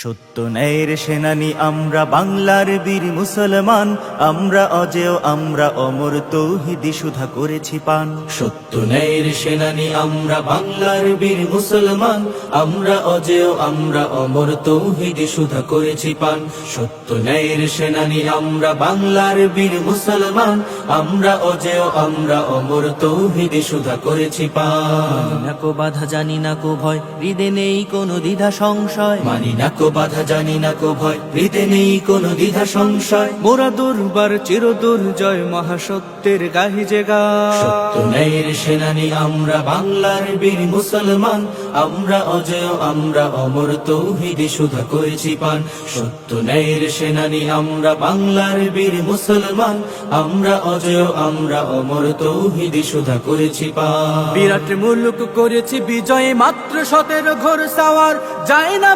সত্য ন্যায়ের সেনানী আমরা বাংলার বীর মুসলমান, আমরা অজেয় আমরা অমর তৌহিদি সুধা করেছি পান। সত্য ন্যায়ের সেনানী আমরা বাংলার বীর মুসলমান, আমরা অজেয় আমরা অমর তৌহিদি সুধা করেছি পান। সত্য ন্যায়ের সেনানী আমরা বাংলার বীর মুসলমান, আমরা অজেয় আমরা অমর তৌহিদি সুধা করেছি পান। না কো বাধা জানি না কো ভয়, হৃদে নেই কোনো দ্বিধা সংশয়। মানি না কো বাধা জানি না কো ভয়, হৃদে নেই কোনো দ্বিধা সংশয়। মোরা দুর্বার চির দুর্জয় মহাসত্যের গাহি যে গায়। সত্য ন্যায়ের সেনানী আমরা বাংলার বীর মুসলমান, আমরা অজেয় আমরা অমর তৌহিদি সুধা করেছি পান। সত্য ন্যায়ের সেনানী আমরা বাংলার বীর মুসলমান, আমরা অজেয় আমরা অমর তৌহিদি সুধা করেছি পান। বিরাট মুলুক করেছি বিজয়, মাত্র 17 ঘোর সাওয়ার যায় না